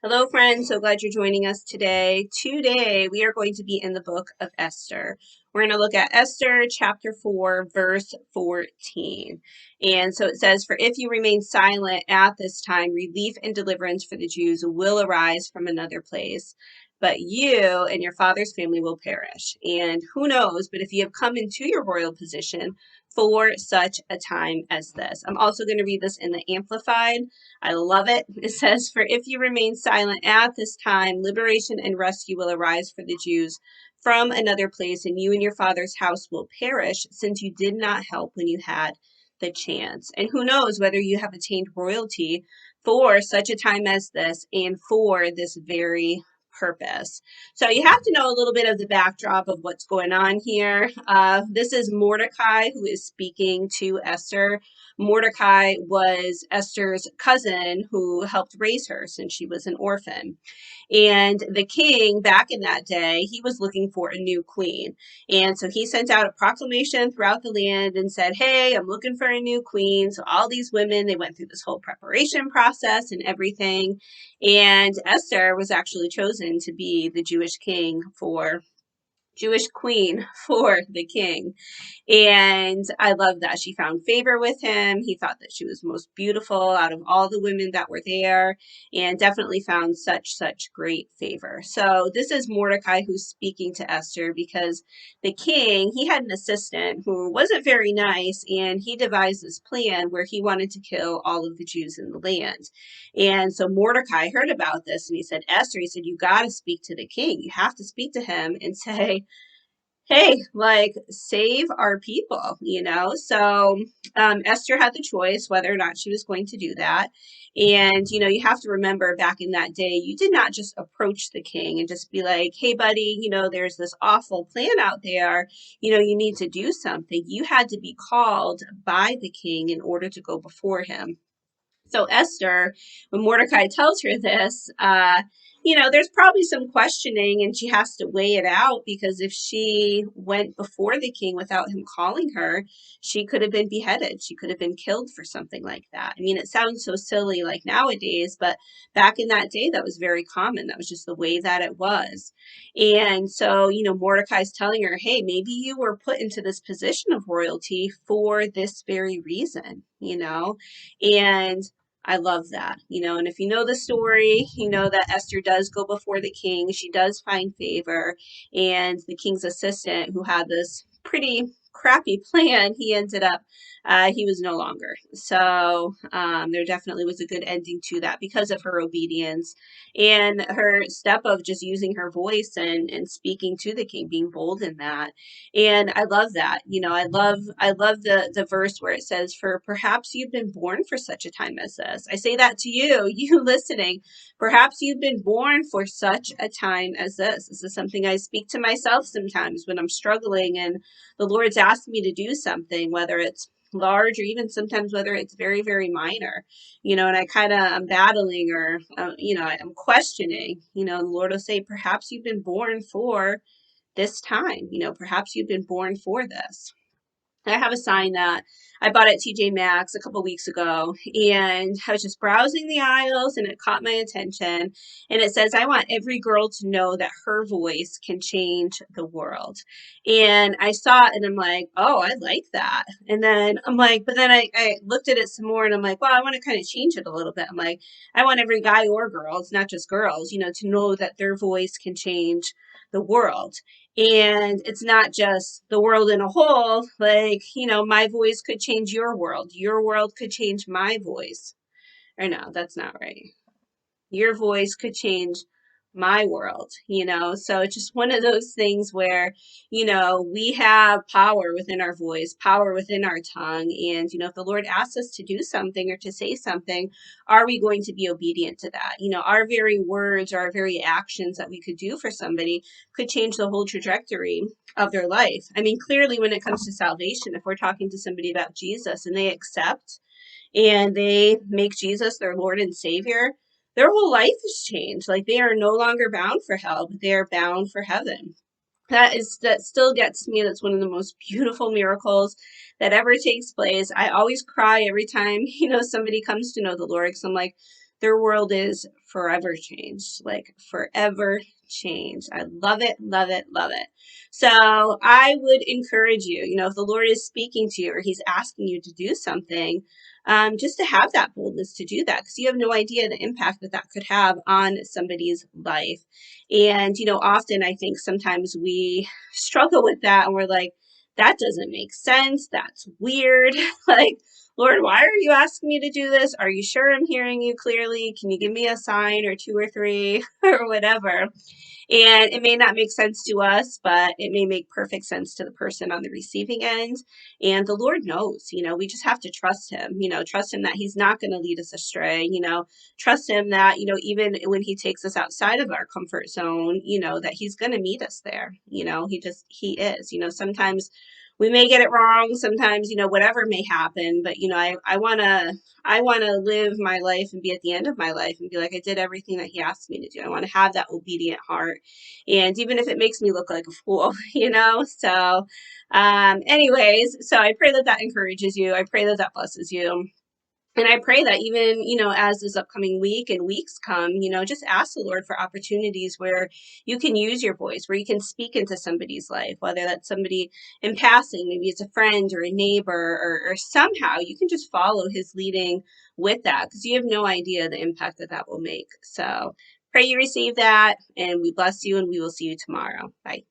Hello, friends. So glad you're joining us today. Today, we are going to be in the book of Esther. We're going to look at Esther chapter 4, verse 14. And so it says, "For if you remain silent at this time, relief and deliverance for the Jews will arise from another place. But you and your father's family will perish. And who knows, but if you have come into your royal position for such a time as this." I'm also going to read this in the Amplified. I love it. It says, "For if you remain silent at this time, liberation and rescue will arise for the Jews from another place, and you and your father's house will perish, since you did not help when you had the chance. And who knows whether you have attained royalty for such a time as this and for this very purpose." So you have to know a little bit of the backdrop of what's going on here. This is Mordecai who is speaking to Esther. Mordecai was Esther's cousin who helped raise her since she was an orphan. And the king back in that day, he was looking for a new queen. And so he sent out a proclamation throughout the land and said, "Hey, I'm looking for a new queen." So all these women, they went through this whole preparation process and everything. And Esther was actually chosen to be the Jewish queen for the king. And I love that she found favor with him. He thought that she was most beautiful out of all the women that were there, and definitely found such great favor. So this is Mordecai who's speaking to Esther, because the king, he had an assistant who wasn't very nice, and he devised this plan where he wanted to kill all of the Jews in the land. And so Mordecai heard about this, and he said, "Esther," he said, "you got to speak to the king. You have to speak to him and say, hey, like, save our people." So Esther had the choice whether or not she was going to do that. And, you have to remember back in that day, you did not just approach the king and just be like, "Hey, buddy, there's this awful plan out there. You need to do something." You had to be called by the king in order to go before him. So Esther, when Mordecai tells her this, there's probably some questioning, and she has to weigh it out, because if she went before the king without him calling her, she could have been beheaded. She could have been killed for something like that. I mean, it sounds so silly like nowadays, but back in that day, that was very common. That was just the way that it was. And so, Mordecai's telling her, "Hey, maybe you were put into this position of royalty for this very reason. And I love that. And if you know the story, you know that Esther does go before the king. She does find favor. And the king's assistant, who had this pretty crappy plan, he was no longer. So there definitely was a good ending to that because of her obedience and her step of just using her voice and speaking to the king, being bold in that. And I love that. I love the verse where it says, "For perhaps you've been born for such a time as this." I say that to you, you listening. Perhaps you've been born for such a time as this. This is something I speak to myself sometimes when I'm struggling and the Lord's asked me to do something, whether it's large or even sometimes whether it's very, very minor, and I'm battling, or, I'm questioning, the Lord will say, "Perhaps you've been born for this time. Perhaps you've been born for this." I have a sign that I bought at TJ Maxx a couple weeks ago, and I was just browsing the aisles and it caught my attention. And it says, "I want every girl to know that her voice can change the world." And I saw it and I'm like, "Oh, I like that." And then I'm like, but then I looked at it some more and I'm like, well, I want to kind of change it a little bit. I'm like, I want every guy or girl, it's not just girls, to know that their voice can change the world. And it's not just the world in a whole, like, my voice could change your world. Your world could change my voice. Or no, that's not right. Your voice could change my world. So it's just one of those things where, we have power within our voice, power within our tongue. And, if the Lord asks us to do something or to say something, are we going to be obedient to that? Our very words or our very actions that we could do for somebody could change the whole trajectory of their life. I mean, clearly, when it comes to salvation, if we're talking to somebody about Jesus and they accept and they make Jesus their Lord and Savior, their whole life is changed. Like, they are no longer bound for hell, but they are bound for heaven. That still gets me. That's one of the most beautiful miracles that ever takes place. I always cry every time, somebody comes to know the Lord, because I'm like, their world is forever changed, like forever changed. I love it, love it, love it. So I would encourage you, if the Lord is speaking to you or he's asking you to do something, just to have that boldness to do that, because you have no idea the impact that that could have on somebody's life. And, often I think sometimes we struggle with that and we're like, that doesn't make sense. That's weird. Like, Lord, why are you asking me to do this? Are you sure I'm hearing you clearly? Can you give me a sign or two or three or whatever? And it may not make sense to us, but it may make perfect sense to the person on the receiving end. And the Lord knows, we just have to trust him, trust him that he's not going to lead us astray, trust him that, even when he takes us outside of our comfort zone, that he's going to meet us there. He is, sometimes we may get it wrong. Sometimes, whatever may happen, but, I want to live my life and be at the end of my life and be like, I did everything that he asked me to do. I want to have that obedient heart. And even if it makes me look like a fool, So, anyways, so I pray that that encourages you. I pray that that blesses you. And I pray that even, as this upcoming week and weeks come, just ask the Lord for opportunities where you can use your voice, where you can speak into somebody's life, whether that's somebody in passing, maybe it's a friend or a neighbor, or somehow you can just follow his leading with that, because you have no idea the impact that that will make. So pray you receive that, and we bless you, and we will see you tomorrow. Bye.